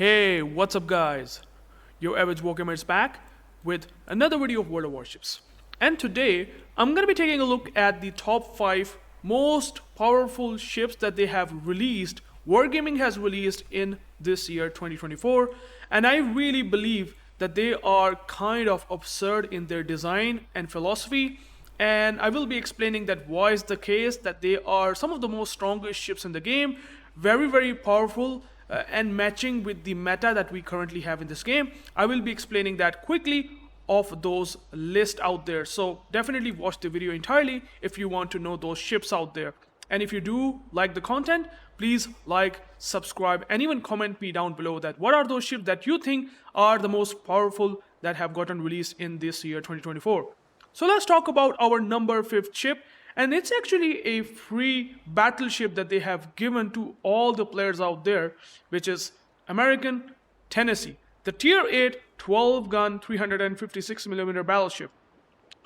Hey, what's up guys? UrAvgWarGamer is back with another video of World of Warships. And today, I'm going to be taking a look at the top 5 most powerful ships that they have released, Wargaming has released in this year 2024. And I really believe that they are kind of absurd in their design and philosophy. And I will be explaining that why is the case, that they are some of the most strongest ships in the game, very powerful, and matching with the meta that we currently have in this game. I will be explaining that quickly of those lists out there. So definitely watch the video entirely if you want to know those ships out there. And if you do like the content, please like, subscribe, and even comment me down below that what are those ships that you think are the most powerful that have gotten released in this year 2024. So let's talk about our number 5th ship. And it's actually a free battleship that they have given to all the players out there, which is American Tennessee, the Tier 8 12-gun 356mm battleship.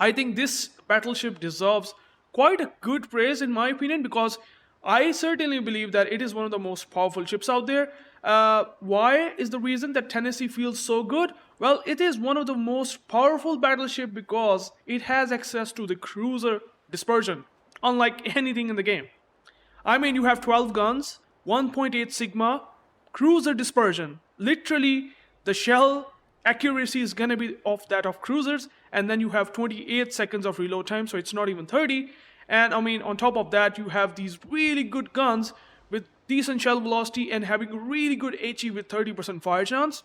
I think this battleship deserves quite a good praise in my opinion, because I certainly believe that it is one of the most powerful ships out there. Why is the reason that Tennessee feels so good? Well, it is one of the most powerful battleship because it has access to the cruiser dispersion, unlike anything in the game. I mean, you have 12 guns, 1.8 sigma, cruiser dispersion. Literally, the shell accuracy is gonna be of that of cruisers, and then you have 28 seconds of reload time, so it's not even 30. And I mean, on top of that, you have these really good guns with decent shell velocity and having really good HE with 30% fire chance,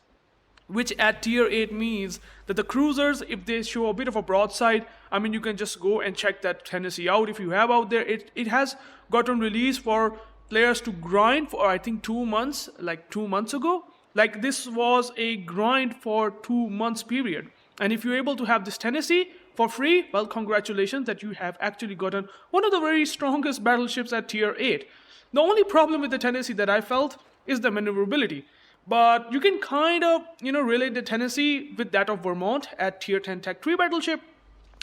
which at tier 8 means that the cruisers, if they show a bit of a broadside, I mean, you can just go and check that Tennessee out if you have out there. It has gotten released for players to grind for, I think, 2 months, like 2 months ago. Like, this was a grind for 2 months period. And if you're able to have this Tennessee for free, well, congratulations that you have actually gotten one of the very strongest battleships at tier 8. The only problem with the Tennessee that I felt is the maneuverability. But you can kind of, relate the Tennessee with that of Vermont at tier 10 Tech 3 battleship.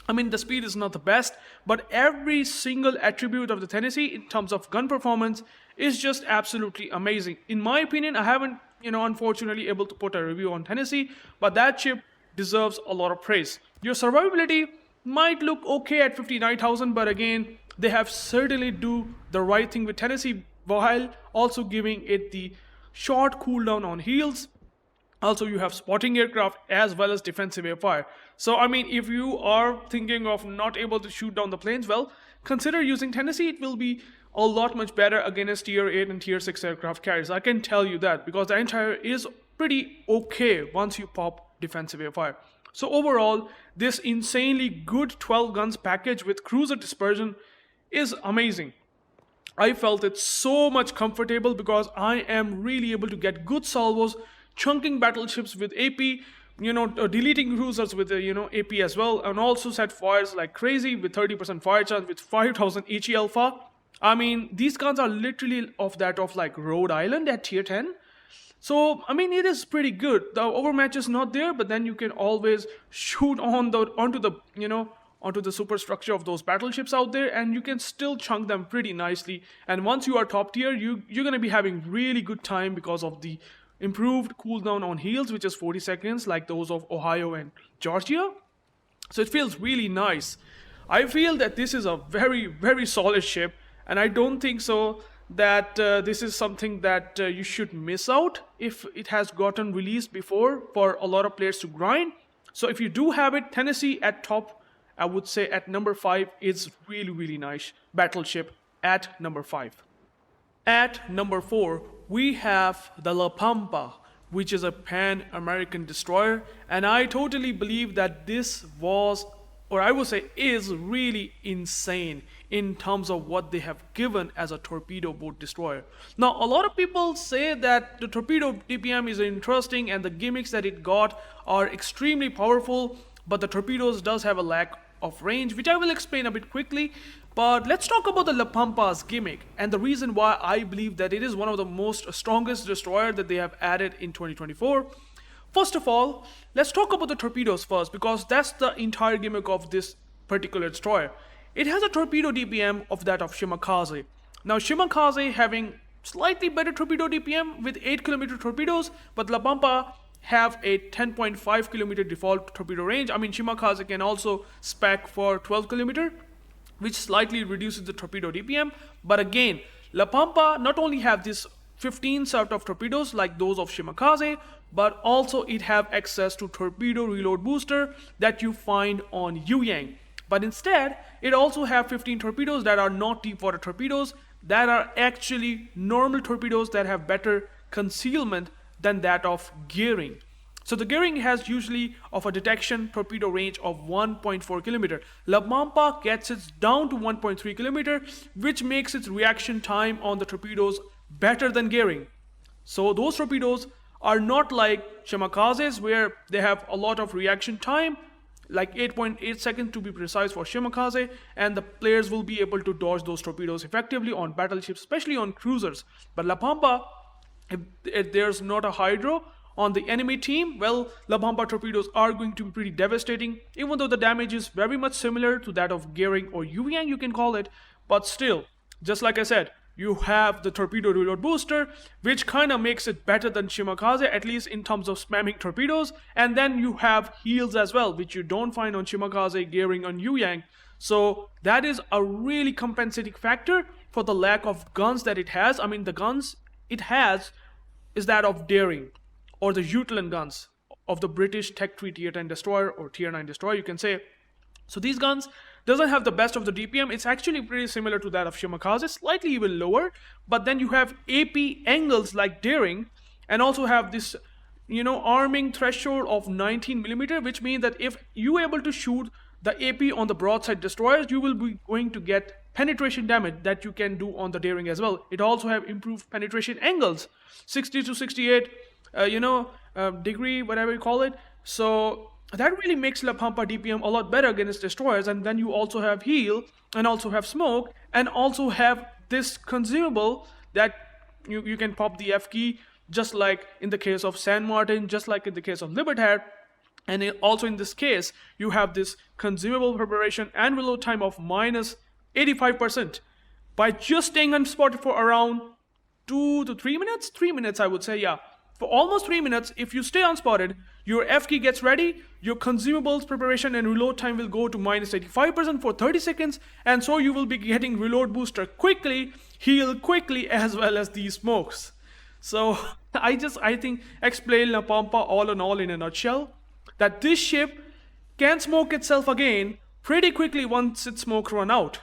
I mean, the speed is not the best, but every single attribute of the Tennessee in terms of gun performance is just absolutely amazing. In my opinion, I haven't, unfortunately able to put a review on Tennessee, but that ship deserves a lot of praise. Your survivability might look okay at 59,000, but again, they have certainly do the right thing with Tennessee while also giving it the short cooldown on heals. Also, you have spotting aircraft as well as defensive air fire. So, I mean, if you are thinking of not able to shoot down the planes, well, consider using Tennessee. It will be a lot much better against tier 8 and tier 6 aircraft carriers. I can tell you that, because the entire is pretty okay once you pop defensive air fire. So overall, this insanely good 12 guns package with cruiser dispersion is amazing. I felt it so much comfortable because I am really able to get good salvos, chunking battleships with AP, deleting cruisers with AP as well, and also set fires like crazy with 30% fire chance with 5000 HE alpha. I mean, these guns are literally of that of like Rhode Island at tier 10. So, I mean, it is pretty good. The overmatch is not there, but then you can always shoot onto the superstructure of those battleships out there, and you can still chunk them pretty nicely. And once you are top tier, you're going to be having really good time because of the improved cooldown on heals, which is 40 seconds, like those of Ohio and Georgia. So it feels really nice. I feel that this is a very solid ship, and I don't think so that this is something that you should miss out if it has gotten released before for a lot of players to grind. So if you do have it, Tennessee at top, I would say at number 5 is really nice battleship at number 5. At number 4, we have the La Pampa, which is a Pan-American destroyer, and I totally believe that this was, or I would say is, really insane in terms of what they have given as a torpedo boat destroyer. Now, a lot of people say that the torpedo DPM is interesting and the gimmicks that it got are extremely powerful, but the torpedoes does have a lack of range, which I will explain a bit quickly. But let's talk about the La Pampa's gimmick and the reason why I believe that it is one of the most strongest destroyer that they have added in 2024. First of all, let's talk about the torpedoes first, because that's the entire gimmick of this particular destroyer. It has a torpedo DPM of that of Shimakaze. Now, Shimakaze having slightly better torpedo DPM with 8 km torpedoes, but La Pampa have a 10.5 km default torpedo range. I mean, Shimakaze can also spec for 12 km, which slightly reduces the torpedo DPM. But again, La Pampa not only have this 15 sort of torpedoes like those of Shimakaze, but also it have access to torpedo reload booster that you find on UyAvg. But instead, it also have 15 torpedoes that are not deep water torpedoes, that are actually normal torpedoes that have better concealment than that of gearing. So the gearing has usually of a detection torpedo range of 1.4 km. La Pampa gets it down to 1.3 km, which makes its reaction time on the torpedoes better than gearing. So those torpedoes are not like Shimakaze's, where they have a lot of reaction time, like 8.8 seconds to be precise for Shimakaze, and the players will be able to dodge those torpedoes effectively on battleships, especially on cruisers. But La Pampa, if there's not a hydro on the enemy team, well, La Pampa torpedoes are going to be pretty devastating, even though the damage is very much similar to that of gearing or UyAvg, you can call it. But still, just like I said, you have the torpedo reload booster, which kind of makes it better than Shimakaze, at least in terms of spamming torpedoes. And then you have heals as well, which you don't find on Shimakaze, gearing on UyAvg. So that is a really compensating factor for the lack of guns that it has. I mean, the guns it has is that of daring, or the Jutland guns of the British Tech 3 Tier 10 destroyer, or Tier 9 destroyer, you can say. So these guns doesn't have the best of the DPM. It's actually pretty similar to that of Shimakaze, slightly even lower. But then you have AP angles like daring, and also have this, arming threshold of 19 mm, which means that if you are able to shoot the AP on the broadside destroyers, you will be going to get penetration damage that you can do on the daring as well. It also have improved penetration angles, 60 to 68 degree, whatever you call it. So that really makes La Pampa DPM a lot better against destroyers. And then you also have heal, and also have smoke, and also have this consumable that you can pop the F key, just like in the case of San Martin, just like in the case of Libertad. And also in this case, you have this consumable preparation and reload time of minus 85% by just staying unspotted for around 2 to 3 minutes. 3 minutes, I would say, yeah. For almost 3 minutes, if you stay unspotted, your F key gets ready, your consumables preparation and reload time will go to minus 85% for 30 seconds, and so you will be getting reload booster quickly, heal quickly, as well as these smokes. So I think explain La Pampa all in all in a nutshell, that this ship can smoke itself again pretty quickly once its smoke run out.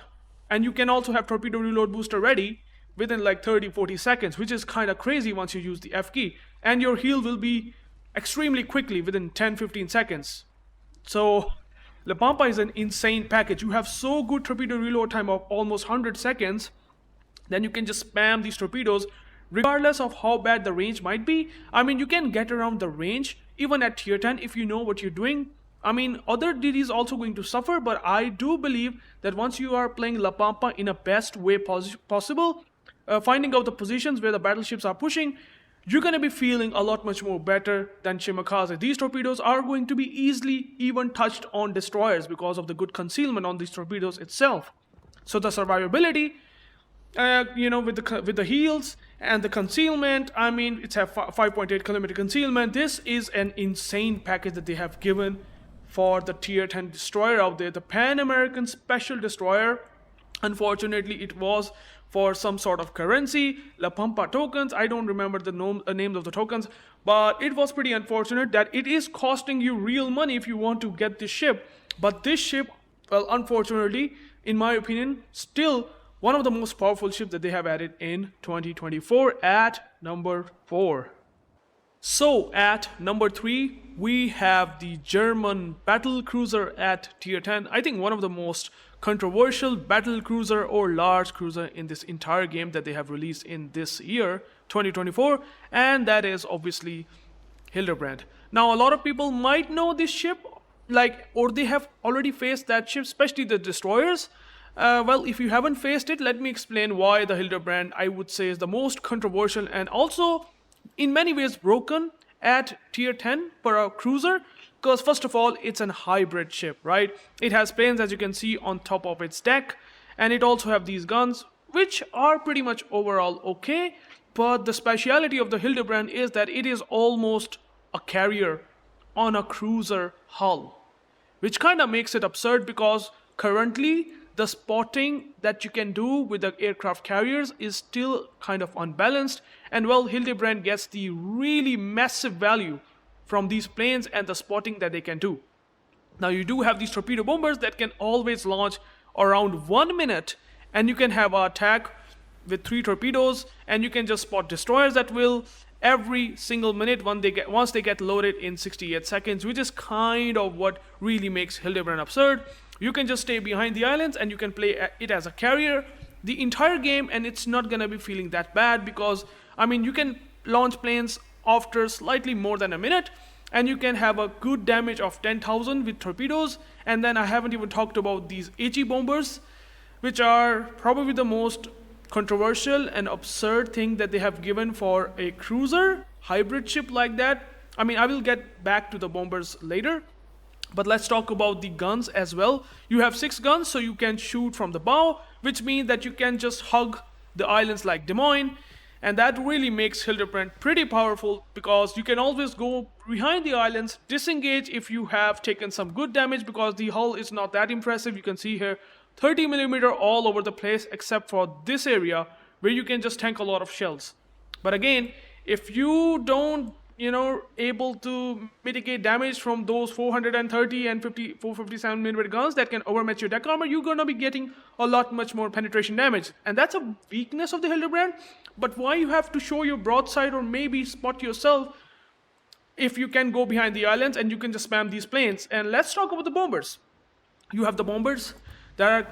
And you can also have torpedo reload booster ready within like 30-40 seconds, which is kind of crazy once you use the F key. And your heal will be extremely quickly within 10-15 seconds. So La Pampa is an insane package. You have so good torpedo reload time of almost 100 seconds, then you can just spam these torpedoes regardless of how bad the range might be. I mean, you can get around the range even at tier 10 if you know what you're doing. I mean, other DDs also going to suffer, but I do believe that once you are playing La Pampa in a best way possible, finding out the positions where the battleships are pushing, you're going to be feeling a lot much more better than Shimakaze. These torpedoes are going to be easily even touched on destroyers because of the good concealment on these torpedoes itself. So the survivability, with the heals and the concealment, I mean, it's a 5.8 kilometer concealment. This is an insane package that they have given for the tier 10 destroyer out there, the Pan American Special Destroyer. Unfortunately, it was for some sort of currency, La Pampa tokens. I don't remember the names of the tokens, but it was pretty unfortunate that it is costing you real money if you want to get this ship. But this ship, well, unfortunately, in my opinion, still one of the most powerful ships that they have added in 2024 at number 4. So at number 3, we have the German battle cruiser at tier 10. I think one of the most controversial battle cruiser or large cruiser in this entire game that they have released in this year, 2024, and that is obviously Hildebrand. Now, a lot of people might know this ship, or they have already faced that ship, especially the destroyers. Well, if you haven't faced it, let me explain why the Hildebrand, I would say, is the most controversial and also in many ways broken at tier 10 for a cruiser. Because first of all, it's an hybrid ship, right? It has planes, as you can see, on top of its deck, and it also have these guns, which are pretty much overall okay. But the speciality of the Hildebrand is that it is almost a carrier on a cruiser hull, which kind of makes it absurd because currently the spotting that you can do with the aircraft carriers is still kind of unbalanced, and well, Hildebrand gets the really massive value from these planes and the spotting that they can do. Now you do have these torpedo bombers that can always launch around 1 minute, and you can have an attack with 3 torpedoes, and you can just spot destroyers at will every single minute once they get loaded in 68 seconds, which is kind of what really makes Hildebrand absurd. You can just stay behind the islands and you can play it as a carrier the entire game, and it's not gonna be feeling that bad because I mean you can launch planes after slightly more than a minute, and you can have a good damage of 10,000 with torpedoes. And then I haven't even talked about these HE bombers, which are probably the most controversial and absurd thing that they have given for a cruiser hybrid ship like that. I mean, I will get back to the bombers later, but let's talk about the guns as well. You have 6 guns, so you can shoot from the bow, which means that you can just hug the islands like Des Moines, and that really makes Hildebrand pretty powerful because you can always go behind the islands, disengage if you have taken some good damage, because the hull is not that impressive. You can see here 30mm all over the place except for this area where you can just tank a lot of shells. But again, if you don't able to mitigate damage from those 430 and 457mm guns that can overmatch your deck armor, you're gonna be getting a lot much more penetration damage, and that's a weakness of the Hildebrand. But why you have to show your broadside or maybe spot yourself if you can go behind the islands and you can just spam these planes? And let's talk about the bombers. You have the bombers that are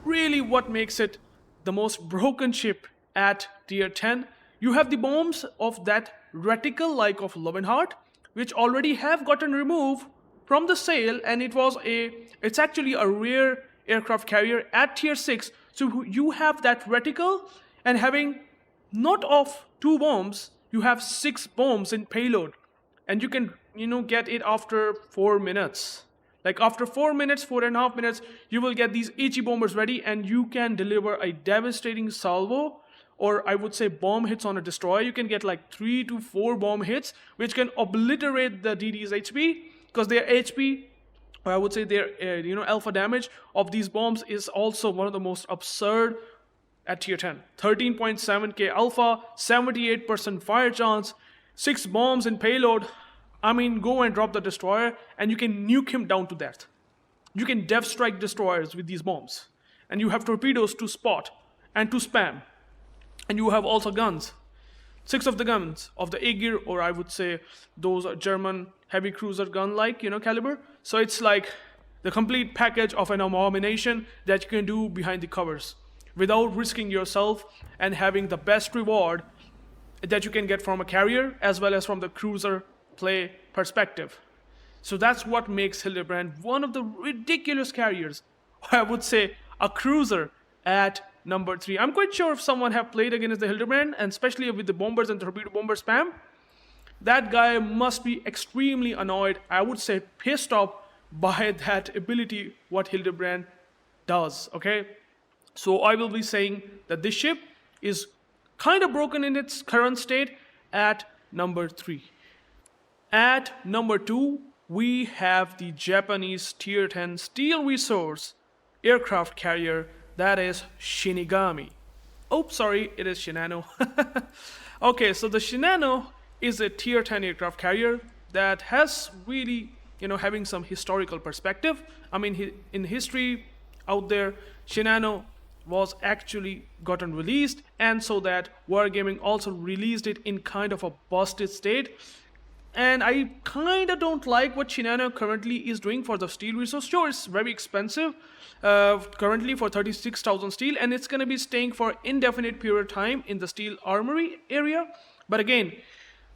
really what makes it the most broken ship at tier 10. You have the bombs of that reticle like of Lovenhart, which already have gotten removed from the sale, and it's actually a rare aircraft carrier at tier 6. So you have that reticle, and having not of 2 bombs, you have 6 bombs in payload, and you can get it after 4 minutes. Like after 4 minutes, 4.5 minutes, you will get these HE bombers ready, and you can deliver a devastating salvo, or I would say bomb hits on a destroyer. You can get like 3 to 4 bomb hits, which can obliterate the DD's HP, because their HP, or I would say their alpha damage of these bombs is also one of the most absurd at tier 10. 13.7k alpha, 78% fire chance, 6 bombs in payload. I mean, go and drop the destroyer and you can nuke him down to death. You can dev strike destroyers with these bombs, and you have torpedoes to spot and to spam. And you have also guns. 6 of the guns of the Aegir, or I would say those German heavy cruiser gun like, caliber. So it's like the complete package of an abomination that you can do behind the covers without risking yourself, and having the best reward that you can get from a carrier as well as from the cruiser play perspective. So that's what makes Hildebrand one of the ridiculous carriers. I would say a cruiser at number 3. I'm quite sure if someone have played against the Hildebrand, and especially with the bombers and torpedo bomber spam, that guy must be extremely annoyed, I would say pissed off by that ability what Hildebrand does, okay? So I will be saying that this ship is kind of broken in its current state at number 3. At number 2, we have the Japanese tier 10 steel resource aircraft carrier, that is Shinigami. Oh, sorry, it is Shinano. Okay, so the Shinano is a tier 10 aircraft carrier that has really, having some historical perspective. I mean, in history out there, Shinano was actually gotten released, and so that UrAvgWarGamer also released it in kind of a busted state. And I kind of don't like what Shinano currently is doing for the steel resource. Sure, it's very expensive, currently for 36,000 steel, and it's going to be staying for indefinite period of time in the steel armory area. But again,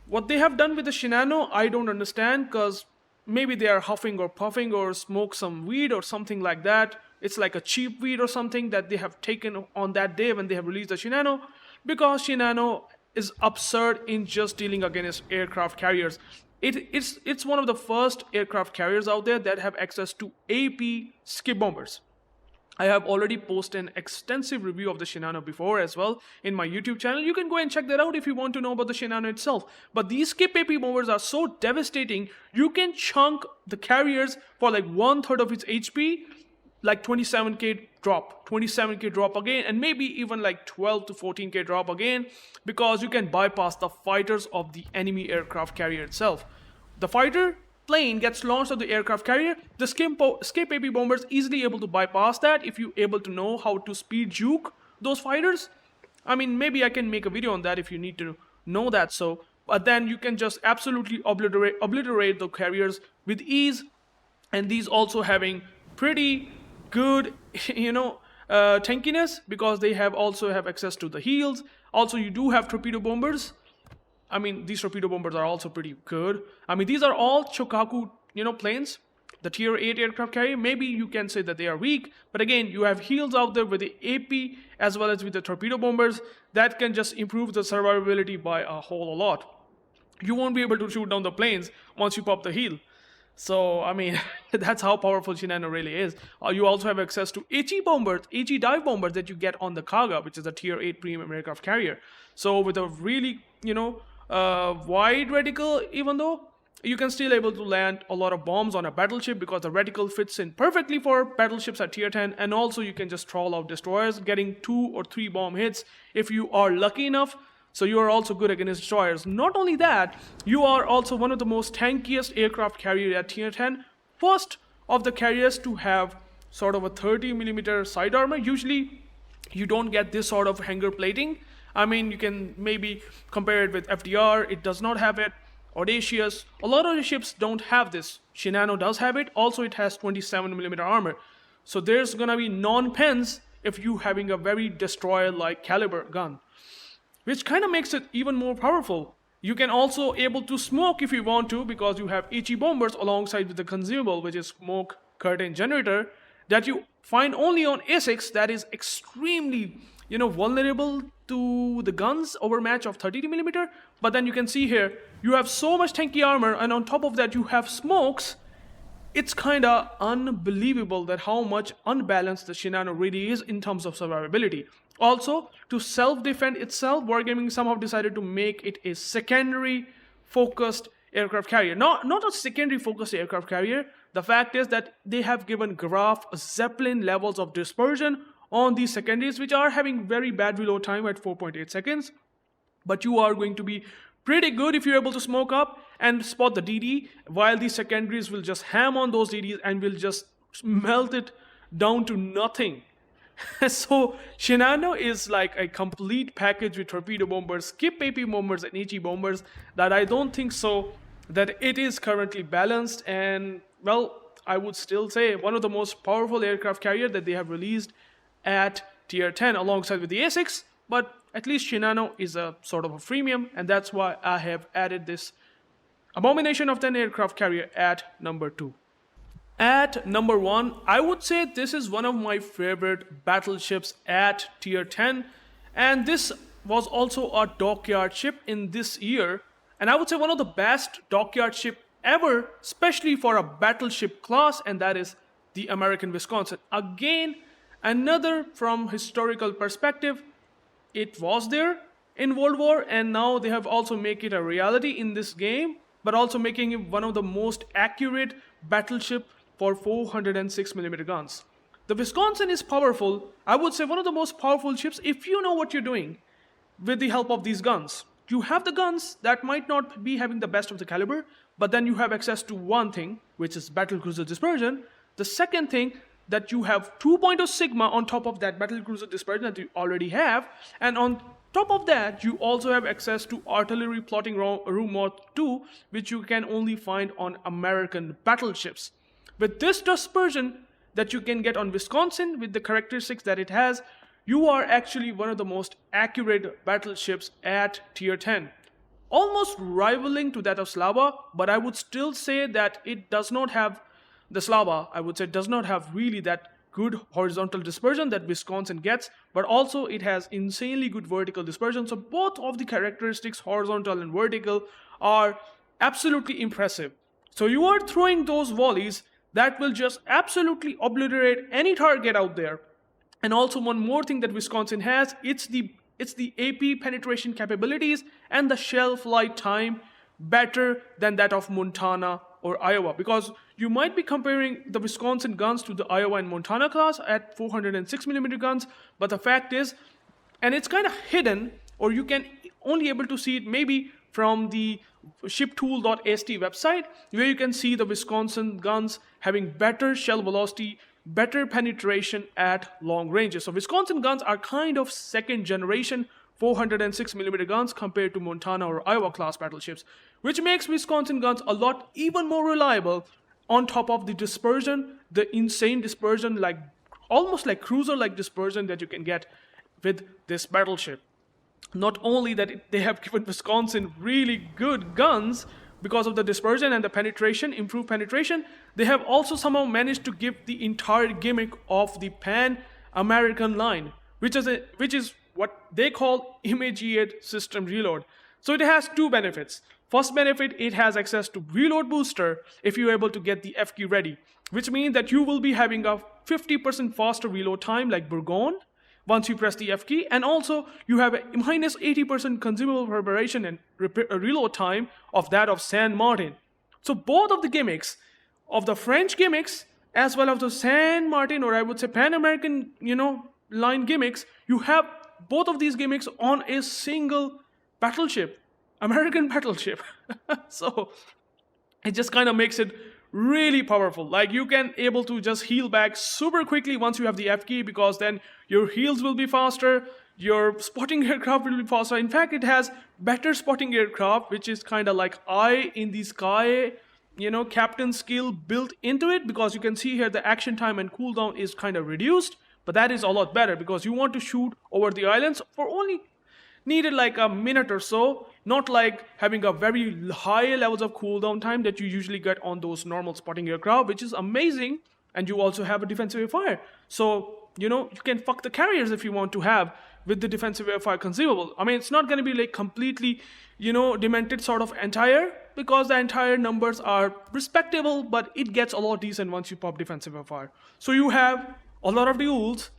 what they have done with the Shinano, I don't understand, because maybe they are huffing or puffing or smoke some weed or something like that. It's like a cheap weed or something that they have taken on that day when they have released the Shinano, because Shinano is absurd in just dealing against aircraft carriers. It's one of the first aircraft carriers out there that have access to AP skip bombers. I have already posted an extensive review of the Shinano before as well in my YouTube channel. You can go and check that out if you want to know about the Shinano itself. But these skip AP bombers are so devastating, you can chunk the carriers for like 1/3 of its HP, like 27k drop, 27k drop again, and maybe even like 12 to 14k drop again, because you can bypass the fighters of the enemy aircraft carrier itself. The fighter plane gets launched at the aircraft carrier, the skip AP bombers easily able to bypass that if you able to know how to speed juke those fighters. I mean, maybe I can make a video on that if you need to know that. So, but then you can just absolutely obliterate the carriers with ease, and these also having pretty good, tankiness, because they also have access to the heals. Also, you do have torpedo bombers. I mean, these torpedo bombers are also pretty good. I mean, these are all Chokaku, planes. The tier 8 aircraft carrier, maybe you can say that they are weak, but again, you have heals out there with the AP as well as with the torpedo bombers that can just improve the survivability by a whole lot. You won't be able to shoot down the planes once you pop the heal. So, I mean, that's how powerful Shinano really is. You also have access to HE bombers, HE dive bombers that you get on the Kaga, which is a tier 8 premium aircraft carrier. So, with a really, wide reticle, even though you can still able to land a lot of bombs on a battleship, because the reticle fits in perfectly for battleships at tier 10, and also you can just troll out destroyers, getting 2 or 3 bomb hits if you are lucky enough. So you are also good against destroyers. Not only that, you are also one of the most tankiest aircraft carrier at tier 10. First of the carriers to have sort of a 30mm side armor. Usually you don't get this sort of hanger plating. I mean, you can maybe compare it with FDR. It does not have it. Audacious. A lot of the ships don't have this. Shinano does have it. Also, it has 27mm armor. So there's gonna be non-pens if you having a very destroyer-like caliber gun, which kind of makes it even more powerful. You can also able to smoke if you want to, because you have HE bombers alongside with the consumable, which is smoke curtain generator, that you find only on Essex, that is extremely, vulnerable to the guns overmatch of 32mm. But then you can see here, you have so much tanky armor, and on top of that you have smokes. It's kind of unbelievable that how much unbalanced the Shinano really is in terms of survivability. Also, to self-defend itself, Wargaming somehow decided to make it a secondary focused aircraft carrier. Not a secondary focused aircraft carrier. The fact is that they have given Graf Zeppelin levels of dispersion on these secondaries, which are having very bad reload time at 4.8 seconds. But you are going to be pretty good if you're able to smoke up and spot the DD, while these secondaries will just ham on those DDs and will just melt it down to nothing. So Shinano is like a complete package with torpedo bombers, skip AP bombers, and HE bombers, that I don't think so that it is currently balanced. And well, I would still say one of the most powerful aircraft carrier that they have released at tier 10 alongside with the Essex. But at least Shinano is a sort of a freemium, and that's why I have added this abomination of 10 aircraft carrier at number 2. At number 1, I would say this is one of my favorite battleships at tier 10, and this was also a dockyard ship in this year, and I would say one of the best dockyard ship ever, especially for a battleship class, and that is the American Wisconsin. Again, another from historical perspective, it was there in World War, and now they have also made it a reality in this game, but also making it one of the most accurate battleship for 406mm guns. The Wisconsin is powerful. I would say one of the most powerful ships if you know what you're doing with the help of these guns. You have the guns that might not be having the best of the caliber, but then you have access to one thing, which is battlecruiser dispersion. The second thing, that you have 2.0 Sigma on top of that battlecruiser dispersion that you already have, and on top of that you also have access to artillery plotting room mod 2, which you can only find on American battleships. With this dispersion that you can get on Wisconsin, with the characteristics that it has, you are actually one of the most accurate battleships at tier 10. Almost rivaling to that of Slava, but I would still say that it does not have, the Slava, I would say, does not have really that good horizontal dispersion that Wisconsin gets, but also it has insanely good vertical dispersion. So both of the characteristics, horizontal and vertical, are absolutely impressive. So you are throwing those volleys that will just absolutely obliterate any target out there. And also one more thing that Wisconsin has, it's the AP penetration capabilities and the shell flight time better than that of Montana or Iowa, because you might be comparing the Wisconsin guns to the Iowa and Montana class at 406mm guns, but the fact is, and it's kind of hidden, or you can only able to see it maybe from the shiptool.ast website, where you can see the Wisconsin guns having better shell velocity, better penetration at long ranges. So Wisconsin guns are kind of second generation 406mm guns compared to Montana or Iowa class battleships, which makes Wisconsin guns a lot even more reliable, on top of the dispersion, the insane dispersion, like almost like cruiser-like dispersion that you can get with this battleship. Not only that they have given Wisconsin really good guns because of the dispersion and the penetration, improved penetration, they have also somehow managed to give the entire gimmick of the Pan-American line, which is what they call immediate system reload. So it has two benefits. First benefit, it has access to reload booster if you're able to get the F key ready, which means that you will be having a 50% faster reload time like Bourgogne once you press the F key, and also you have a minus 80% consumable preparation and reload time of that of San Martin. So both of the gimmicks, of the French gimmicks as well as the San Martin, or I would say Pan American, line gimmicks, you have both of these gimmicks on a single battleship, American battleship. So it just kind of makes it really powerful. Like you can able to just heal back super quickly once you have the F key, because then your heals will be faster, your spotting aircraft will be faster. In fact, it has better spotting aircraft, which is kind of like eye in the sky, captain skill built into it, because you can see here the action time and cooldown is kind of reduced, but that is a lot better because you want to shoot over the islands for only needed like a minute or so, not like having a very high levels of cooldown time that you usually get on those normal spotting aircraft, which is amazing. And you also have a defensive air fire. So, you can fuck the carriers if you want to have with the defensive air fire consumable. I mean, it's not going to be like completely, demented sort of entire, because the entire numbers are respectable, but it gets a lot decent once you pop defensive air fire. So you have a lot of tools,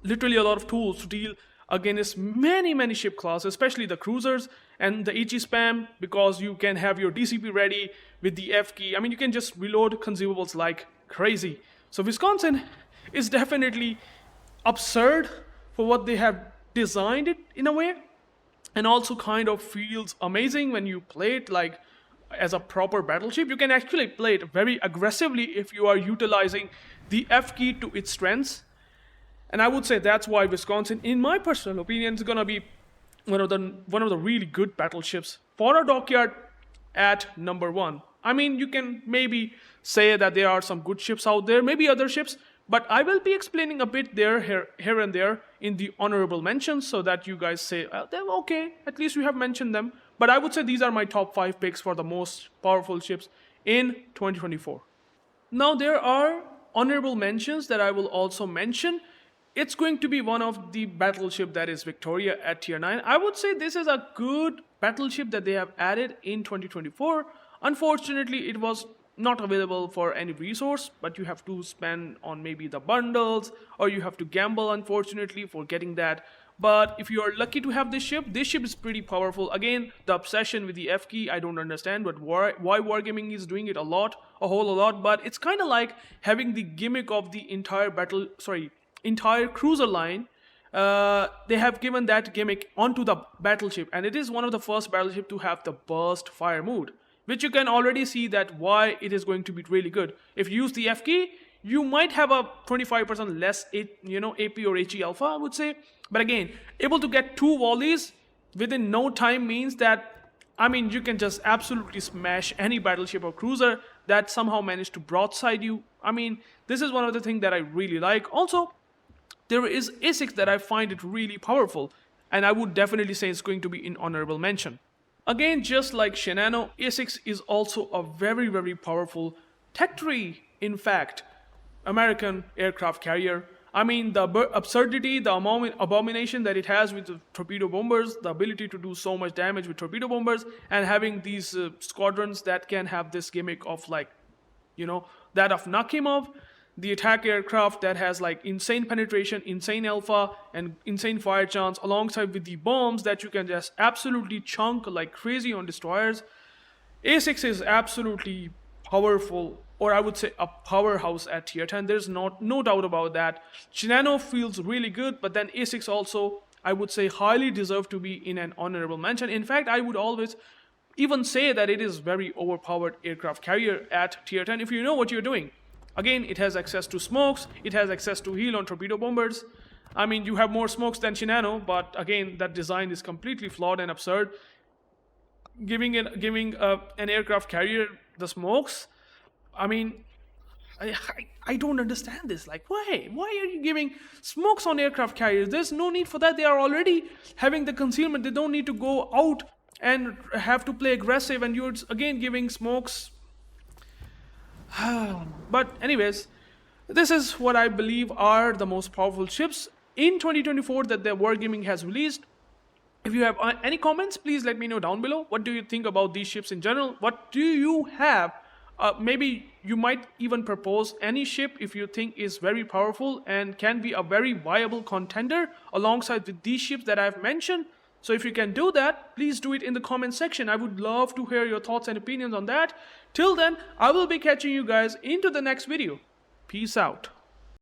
literally a lot of tools to deal against many ship classes, especially the cruisers and the HE spam, because you can have your DCP ready with the F key. I mean, you can just reload consumables like crazy. So Wisconsin is definitely absurd for what they have designed it in a way, and also kind of feels amazing when you play it like as a proper battleship. You can actually play it very aggressively if you are utilizing the F key to its strengths. And I would say that's why Wisconsin, in my personal opinion, is gonna be one of the really good battleships for a dockyard at number one. I mean, you can maybe say that there are some good ships out there, maybe other ships, but I will be explaining a bit here and there in the honorable mentions, so that you guys say, they're okay, at least we have mentioned them. But I would say these are my top 5 picks for the most powerful ships in 2024. Now there are honorable mentions that I will also mention. It's going to be one of the battleship that is Victoria at tier 9. I would say this is a good battleship that they have added in 2024. Unfortunately, it was not available for any resource, but you have to spend on maybe the bundles, or you have to gamble, unfortunately, for getting that. But if you are lucky to have this ship is pretty powerful. Again, the obsession with the F key, I don't understand, but why Wargaming is doing it a whole lot. But it's kind of like having the gimmick of the entire cruiser line. They have given that gimmick onto the battleship, and it is one of the first battleship to have the burst fire mode, which you can already see that why it is going to be really good. If you use the F key, you might have a 25% less AP or HE alpha, I would say. But again, able to get 2 volleys within no time means that, I mean, you can just absolutely smash any battleship or cruiser that somehow managed to broadside you. I mean, this is one of the things that I really like. Also, there is Essex that I find it really powerful, and I would definitely say it's going to be in honorable mention. Again, just like Shinano, Essex is also a very powerful tech tree, in fact, American aircraft carrier. I mean, the absurdity, the abomination that it has with the torpedo bombers, the ability to do so much damage with torpedo bombers, and having these squadrons that can have this gimmick of that of Nakhimov. the attack aircraft that has like insane penetration, insane alpha, and insane fire chance, alongside with the bombs that you can just absolutely chunk like crazy on destroyers. Essex is absolutely powerful, or I would say a powerhouse at tier 10. There's no doubt about that. Shinano feels really good, but then Essex also, I would say, highly deserve to be in an honorable mention. In fact, I would always even say that it is very overpowered aircraft carrier at tier 10 if you know what you're doing. Again, it has access to smokes, it has access to heal on torpedo bombers. I mean, you have more smokes than Shinano, but again, that design is completely flawed and absurd. Giving an aircraft carrier the smokes, I mean, I don't understand this. Like, why are you giving smokes on aircraft carriers? There's no need for that. They are already having the concealment. They don't need to go out and have to play aggressive, and you're again giving smokes. But anyways, this is what I believe are the most powerful ships in 2024 that the Wargaming has released. If you have any comments, please let me know down below. What do you think about these ships in general? What do you have? Maybe you might even propose any ship if you think is very powerful and can be a very viable contender alongside with these ships that I've mentioned. So if you can do that, please do it in the comment section. I would love to hear your thoughts and opinions on that. Till then, I will be catching you guys into the next video. Peace out.